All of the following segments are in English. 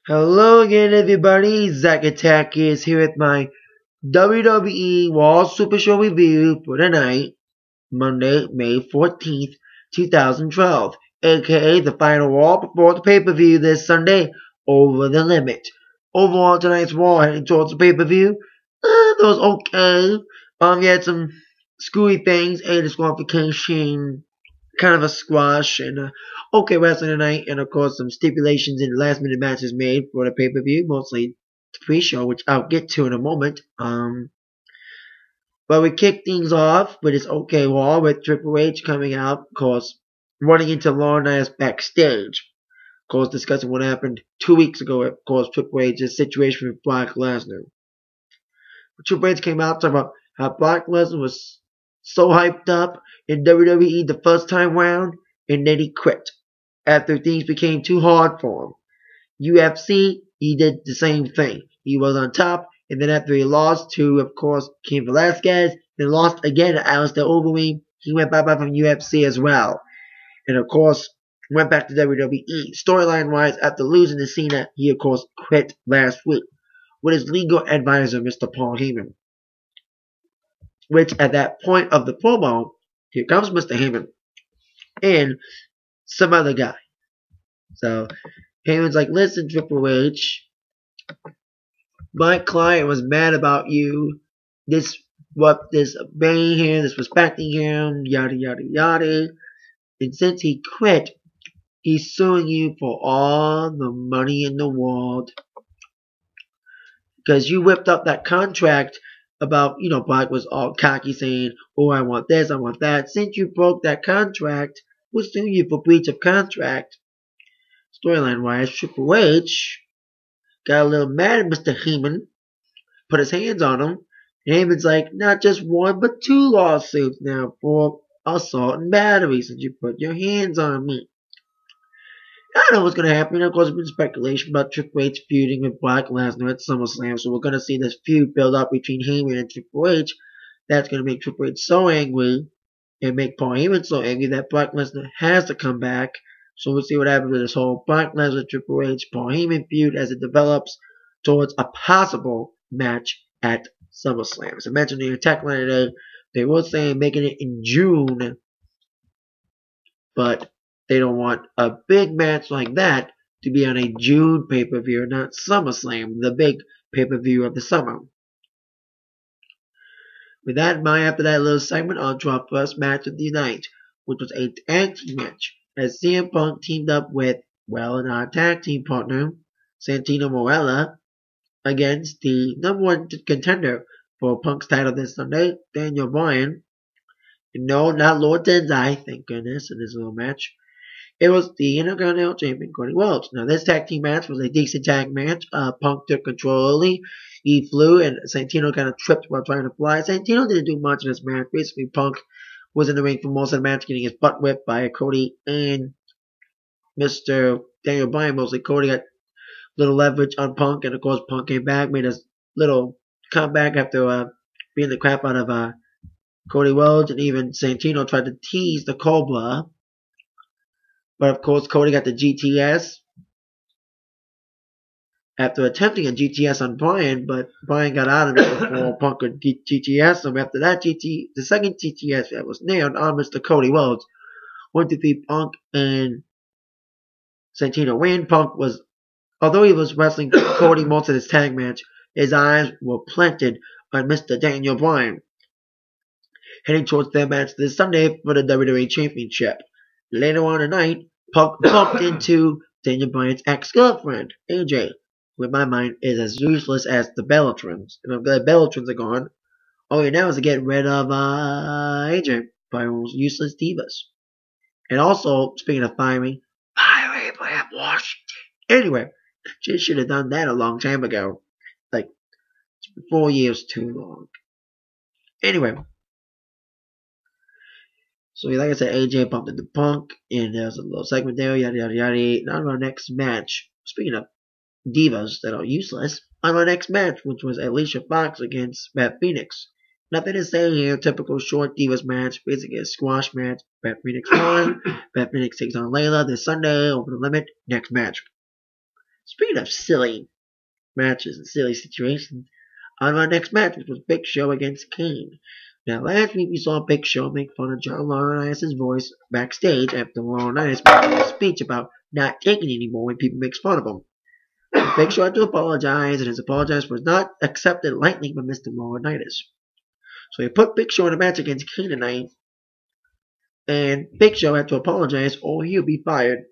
Hello again, everybody. Zack Attack is here with my WWE Raw Supershow review for tonight, Monday, May 14th, 2012, aka the final Raw before the pay-per-view this Sunday, Over the Limit. Overall, tonight's Raw heading towards the pay-per-view, that was okay. You had some screwy things, a disqualification, kind of a squash, and okay wrestling tonight, and of course some stipulations and last minute matches made for the pay per view, mostly the pre-show, which I'll get to in a moment. But we kick things off with this okay Raw with Triple H coming out, of course, running into Lorna's backstage, of course discussing what happened 2 weeks ago, of course Triple H's situation with Brock Lesnar. Triple H came out talking about how Brock Lesnar was so hyped up in WWE the first time round, and then he quit after things became too hard for him. UFC, he did the same thing. He was on top, and then after he lost to, of course, Cain Velasquez, then lost again to Alistair Overeem, he went bye-bye from UFC as well. And of course, went back to WWE. Storyline-wise, after losing to Cena, he of course quit last week with his legal advisor, Mr. Paul Heyman. Which, at that point of the promo, here comes Mr. Heyman and some other guy. So, Heyman's like, listen, Triple H, my client was mad about you, this obeying him, this respecting him, yada yada yada. And since he quit, he's suing you for all the money in the world. Because you whipped up that contract about, Brock was all cocky saying, oh, I want this, I want that. Since you broke that contract, we'll sue you for breach of contract. Storyline-wise, Triple H got a little mad at Mr. Heyman, put his hands on him, and Heyman's like, not just one, but two lawsuits now for assault and battery since you put your hands on me. I don't know what's going to happen. Of course, there's been speculation about Triple H feuding with Brock Lesnar at SummerSlam, so we're going to see this feud build up between Heyman and Triple H. That's going to make Triple H so angry and make Paul Heyman so angry that Brock Lesnar has to come back. So we'll see what happens with this whole Brock Lesnar, Triple H, Paul Heyman feud as it develops towards a possible match at SummerSlam. As I mentioned in the attack line today, they were saying making it in June, but they don't want a big match like that to be on a June pay-per-view, not SummerSlam, the big pay-per-view of the summer. With that in mind, after that little segment, on to our first match of the night, which was a tag team match, as CM Punk teamed up with, our tag team partner, Santino Marella, against the number one contender for Punk's title this Sunday, Daniel Bryan. And no, not Lord Tensai, thank goodness, in this little match. It was the Intercontinental Champion, Cody Rhodes. Now, this tag team match was a decent tag match. Punk took control early. He flew, and Santino kind of tripped while trying to fly. Santino didn't do much in this match. Basically, Punk was in the ring for most of the match, getting his butt whipped by Cody and Mr. Daniel Bryan. Mostly, Cody got a little leverage on Punk, and of course, Punk came back, made a little comeback after beating the crap out of Cody Rhodes, and even Santino tried to tease the Cobra. But of course, Cody got the GTS after attempting a GTS on Bryan, but Bryan got out of it before Punk could get GTS him. After that, the second GTS that was nailed on Mr. Cody Rhodes. 1-3 Punk and Santino win. Punk was, although he was wrestling Cody most of his tag match, his eyes were planted on Mr. Daniel Bryan, heading towards their match this Sunday for the WWE Championship. Later on tonight, Punk bumped into Daniel Bryan's ex-girlfriend, AJ, who in my mind is as useless as the Bellatrons. And I'm glad Bellatrons are gone. All right now is to get rid of AJ by those useless divas. And also, speaking of firing, fire Abraham Washington. Anyway, just should have done that a long time ago. Like, 4 years too long. Anyway. So, like I said, AJ bumped into Punk, and there's a little segment there, yada yada yada. Now, our next match, speaking of divas that are useless, on our next match, which was Alicia Fox against Beth Phoenix. Nothing to say here, typical short divas match, basically a squash match. Beth Phoenix won. Beth Phoenix takes on Layla this Sunday, over the limit, next match. Speaking of silly matches and silly situations, on our next match, which was Big Show against Kane. Now, last week we saw Big Show make fun of John Laurinaitis' voice backstage after Laurinaitis made a speech about not taking it anymore when people make fun of him. Big Show had to apologize, and his apology was not accepted lightly by Mr. Laurinaitis. So he put Big Show in a match against Kane tonight, and Big Show had to apologize or he'll be fired.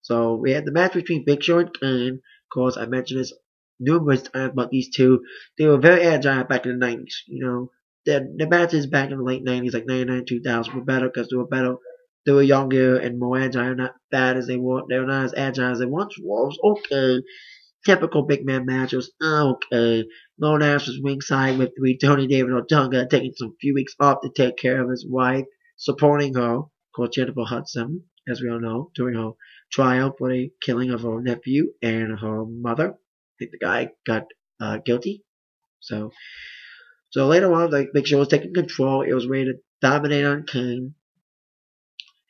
So we had the match between Big Show and Kane. Of course, I mentioned this numerous times about these two. They were very agile back in the 90s. You know, the matches back in the late 90s, like 99, 2000, were better because they were better. They were younger and more agile, not bad as they were. They were not as agile as they once were. It was okay. Typical big man match. It was okay. Lone Ash was ringside with Tony David Otunga, taking some few weeks off to take care of his wife, supporting her, called Jennifer Hudson, as we all know, during her trial for the killing of her nephew and her mother. I think the guy got guilty. So later on, the Big Show was taking control. It was ready to dominate on Kane.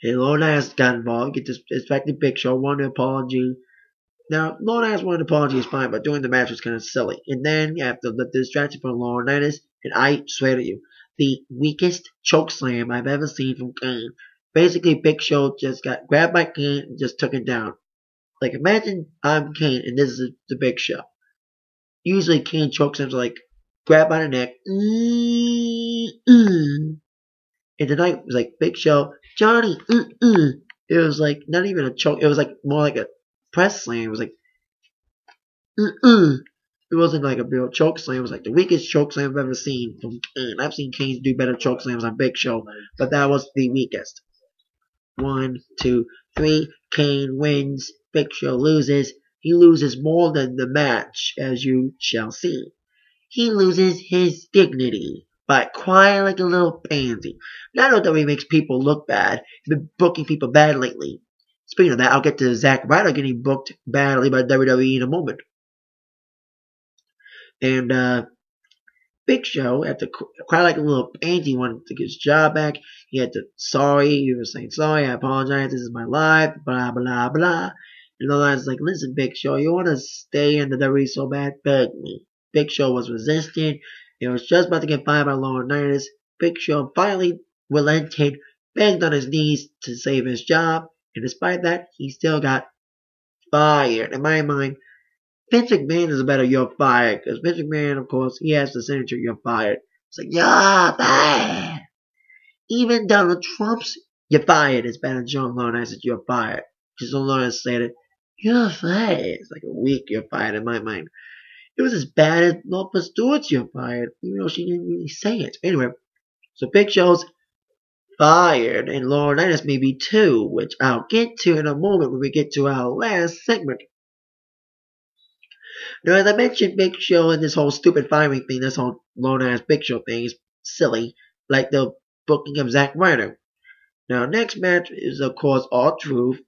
And Lone Ash got involved. Get distracted Big Show, wanted an apology. Now, Laurinaitis wanted an apology is fine, but doing the match was kind of silly. And then, after the distraction from Laurinaitis, and I swear to you, the weakest chokeslam I've ever seen from Kane. Basically, Big Show just got grabbed by Kane and just took it down. Like, imagine I'm Kane and this is the Big Show. Usually, Kane chokeslams are like, grab by the neck. And tonight, it was like, Big Show, Johnny, It was like, not even a choke, it was like, more like a press slam. It was like, It wasn't like a real choke slam. It was like the weakest choke slam I've ever seen from Kane. I've seen Kane do better choke slams on Big Show, but that was the weakest. 1, 2, 3. Kane wins. Big Show loses. He loses more than the match, as you shall see. He loses his dignity by crying like a little pansy. Not only that he makes people look bad, he's been booking people bad lately. Speaking of that, I'll get to Zack Ryder getting booked badly by WWE in a moment. And Big Show had to cry like a little pansy. He wanted to get his job back. He had to he was saying sorry, I apologize, this is my life, blah blah blah. And the line's like, listen, Big Show, you want to stay in the WWE so bad? Beg me. Big Show was resisting. He was just about to get fired by Laurinaitis. Big Show finally relented, begged on his knees to save his job, and despite that, he still got fired. In my mind, Vince McMahon is a better you're fired, because Vince McMahon, of course, he has the signature you're fired. It's like, you're fired. Even Donald Trump's you're fired is better than John Laurinaitis' you're fired. Just John Laurinaitis said it, you're fired. It's like a weak you're fired in my mind. It was as bad as Martha Stewart's you're fired, even though she didn't really say it. Anyway, so Big Show's fired, and Laurinaitis may be too, which I'll get to in a moment when we get to our last segment. Now, as I mentioned, Big Show and this whole stupid firing thing, this whole Laurinaitis Big Show thing is silly, like the booking of Zack Ryder. Now, next match is, of course, R-Truth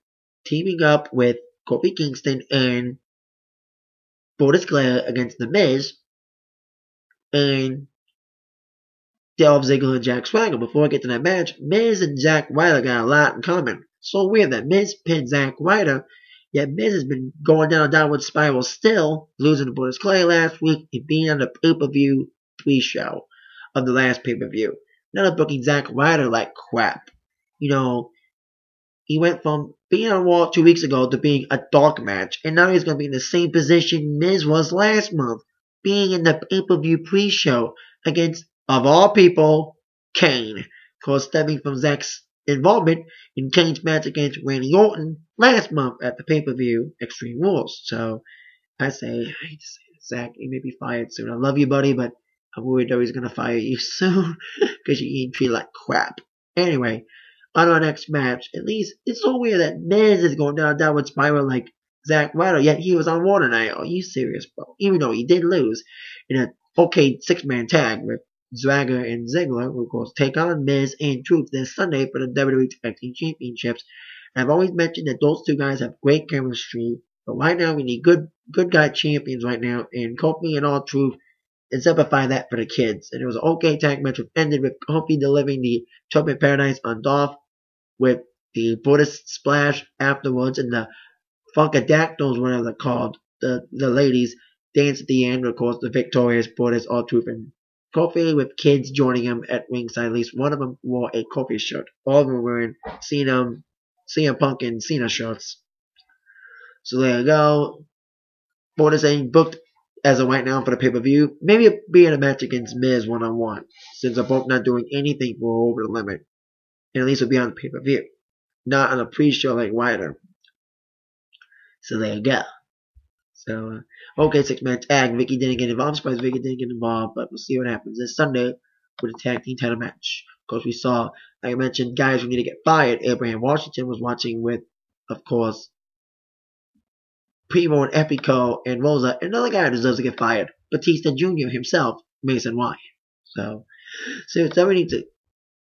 teaming up with Kofi Kingston and Ziggler against The Miz and Dolph Ziggler and Jack Swagger. Before I get to that match, Miz and Zack Ryder got a lot in common. So weird that Miz pinned Zack Ryder, yet Miz has been going down a downward spiral still, losing to Ziggler last week and being on the pay-per-view pre-show of the last pay-per-view. Now they're booking Zack Ryder like crap. You know, he went from being on Raw 2 weeks ago to being a dark match, and now he's going to be in the same position Miz was last month, being in the pay-per-view pre-show against, of all people, Kane. Of course, stemming from Zack's involvement in Kane's match against Randy Orton last month at the pay-per-view Extreme Rules. So, I hate to say it, Zack, you may be fired soon. I love you, buddy, but I'm worried that he's going to fire you soon because you're getting treated like crap. Anyway, on our next match, at least, it's so weird that Miz is going down a downward spiral like Zack Ryder, yet he was on Raw tonight. Are you serious, bro? Even though he did lose in a okay 6-man tag with Swagger and Ziggler, who of course take on Miz and Truth this Sunday for the WWE Tag Team Championships. And I've always mentioned that those two guys have great chemistry, but right now we need good guy champions right now, and Kofi and R-Truth exemplify that for the kids. And it was an okay tag match, which ended with Kofi delivering the Tournament Paradise on Dolph with the Buddhist splash afterwards, and the Funkadactyls, whatever they're called, the ladies, dance at the end. Of course, the victorious Borders, R-Truth, and Kofi, with kids joining him at ringside. At least one of them wore a Kofi shirt. All of them were wearing CM Punk and Cena shirts. So there you go. Borders ain't booked as of right now for the pay-per-view. Maybe it'll be in a match against Miz one-on-one, since they're both not doing anything for Over the Limit. And at least it'll be on the pay-per-view, not on a pre-show like Ryder. So there you go. So, okay, 6-man tag. Vicky didn't get involved. I'm surprised Vicky didn't get involved, but we'll see what happens this Sunday with a tag team title match. Of course, we saw, like I mentioned, guys who need to get fired. Abraham Washington was watching with, of course, Primo and Epico and Rosa. Another guy who deserves to get fired. Batista Jr. himself, Mason Wyatt. So we need to,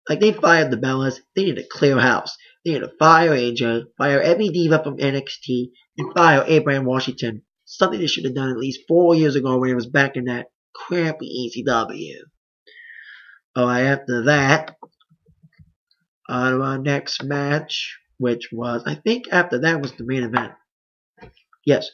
like, they fired the Bellas. They need to clear house. They need to fire AJ, fire every diva from NXT, and fire Abraham Washington. Something they should have done at least 4 years ago when he was back in that crappy ECW. Alright, after that, on our next match, which was, I think after that was the main event. Yes,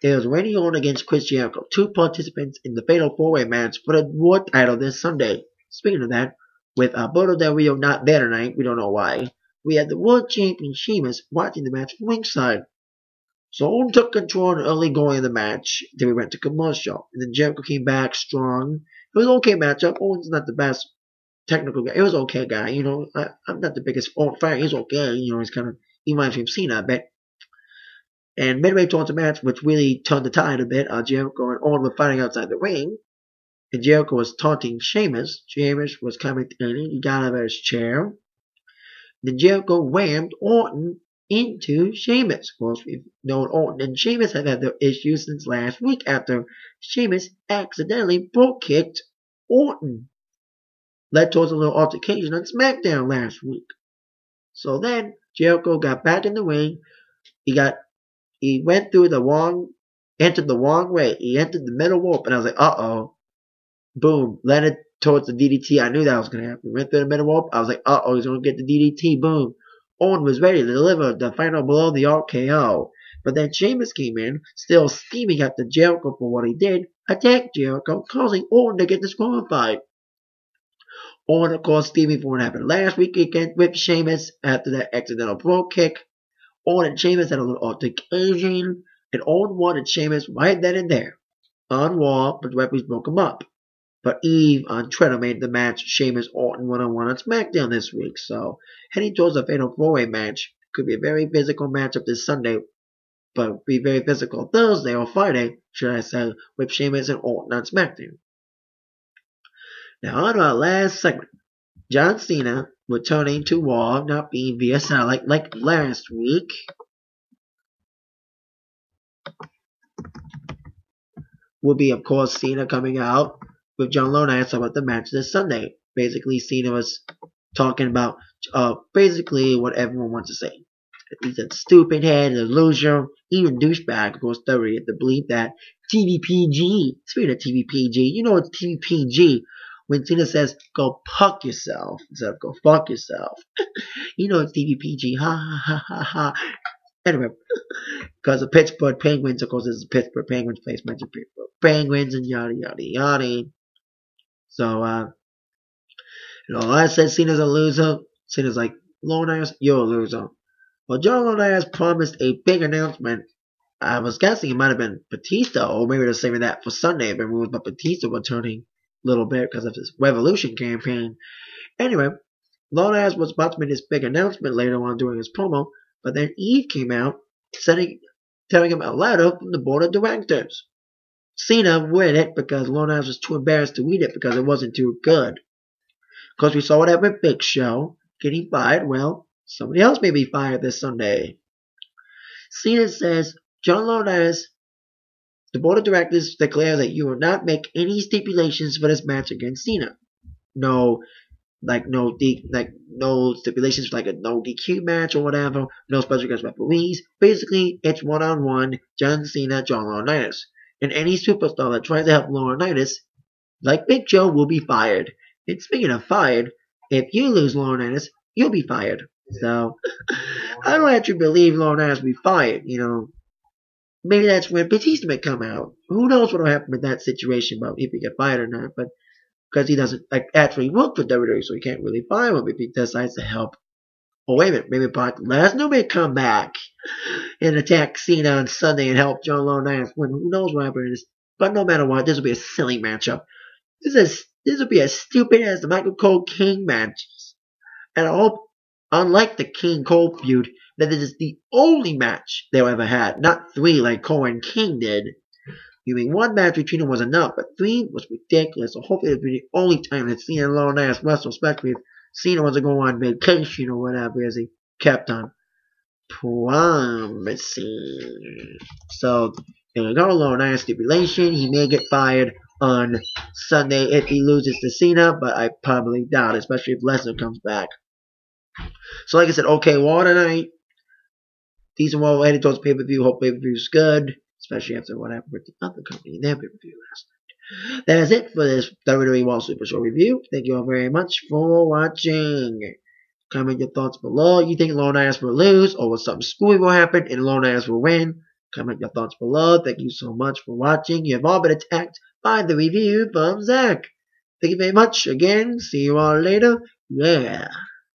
it was Randy Orton against Chris Jericho, 2 participants in the Fatal 4-Way match for the World title this Sunday. Speaking of that, with Alberto Del Rio not there tonight, we don't know why, we had the World Champion Sheamus watching the match from ringside. So Orton took control in the early going of the match, then we went to commercial, and then Jericho came back strong. It was an okay matchup. Orton's not the best technical guy. It was okay guy, you know. I'm not the biggest Orton fan. He's okay, you know. He's kind of, he reminds me of Cena a bit. And midway towards the match, which really turned the tide a bit, Jericho and Orton were fighting outside the ring, and Jericho was taunting Sheamus. Sheamus was coming in, he got out of his chair. Then Jericho whammed Orton into Sheamus. Of course, we've known Orton and Sheamus have had their issues since last week after Sheamus accidentally broke-kicked Orton. Led towards a little altercation on SmackDown last week. So then, Jericho got back in the ring. He went through the wrong, entered the wrong way. He entered the middle rope, and I was like, uh-oh. Boom. Led it towards the DDT. I knew that was going to happen. Went through the middle rope. I was like, uh-oh, he's going to get the DDT. Boom. Orton was ready to deliver the final blow, the RKO. But then Sheamus came in, still scheming after Jericho for what he did, attacked Jericho, causing Orton to get disqualified. Orton, of course, scheming for what happened last week again with Sheamus after that accidental brogue kick. Orton and Sheamus had a little altercation, and Orton wanted Sheamus right then and there on Raw, but the referees broke him up. But Eve on Twitter made the match Sheamus Orton one-on-one on SmackDown this week. So heading towards a Fatal 4-Way match. Could be a very physical matchup this Sunday, but be very physical Thursday or Friday, should I say, with Sheamus and Orton on SmackDown. Now on our last segment, John Cena returning to Raw, not being via satellite like last week. Will be, of course, Cena coming out with John Laurinaitis about the match this Sunday. Basically, Cena was talking about basically what everyone wants to say. He's a stupid head, a loser, even douchebag. Of course, 30 to believe that. TVPG. Speaking of TVPG, you know it's TVPG when Cena says, go puck yourself, instead of go fuck yourself. You know it's TVPG. Ha ha ha ha ha. Anyway, because the Pittsburgh Penguins, of course, this is Pittsburgh Penguins place, mentioned Pittsburgh Penguins and yada yada yada. So, I said Cena's a loser. Cena's like, Laurinaitis, you're a loser. Well, John Laurinaitis promised a big announcement. I was guessing it might have been Batista, or maybe they're saving that for Sunday, but rumors about Batista returning a little bit because of his Revolution campaign. Anyway, Laurinaitis was about to make this big announcement later on during his promo, but then Eve came out telling him a letter from the board of directors. Cena read it because Laurinaitis was too embarrassed to read it because it wasn't too good. Because we saw what happened with Big Show getting fired. Well, somebody else may be fired this Sunday. Cena says, John Laurinaitis, the board of directors declares that you will not make any stipulations for this match against Cena. No stipulations like a no DQ match or whatever. No special guest referees. Basically, it's one-on-one John Cena, John Laurinaitis. And any superstar that tries to help Laurinaitis, like Big Show, will be fired. And speaking of fired, if you lose Laurinaitis, you'll be fired. So, I don't actually believe Laurinaitis will be fired. You know, maybe that's when Batista may come out. Who knows what will happen with that situation, but if he get fired or not. But because he doesn't actually work for WWE, so he can't really fire him if he decides to help. Oh, wait a minute. Maybe Brock Lesnar may come back and attack Cena on Sunday and help John Laurinaitis win. Who knows what happens? But no matter what, this will be a silly matchup. This will be as stupid as the Michael Cole King matches. And I hope, unlike the King Cole feud, that this is the only match they'll ever had. Not 3 like Cole and King did. You mean 1 match between them was enough, but 3 was ridiculous. So hopefully it'll be the only time that Cena and Laurinaitis wrestle, especially if Cena wants to go on vacation or whatever, as he kept on promising. So, there we go, Laurinaitis stipulation. He may get fired on Sunday if he loses to Cena, but I probably doubt it, especially if Lesnar comes back. So, like I said, okay, Raw tonight. These are all headed towards pay-per-view. Hope pay-per-view's good, especially after what happened with the other company in their pay-per-view last night. That is it for this WWE Raw Supershow review. Thank you all very much for watching. Comment your thoughts below. You think Laurinaitis will lose, or will something screwy will happen and Laurinaitis will win? Comment your thoughts below. Thank you so much for watching. You have all been attacked by the review from Zach. Thank you very much. Again, see you all later. Yeah.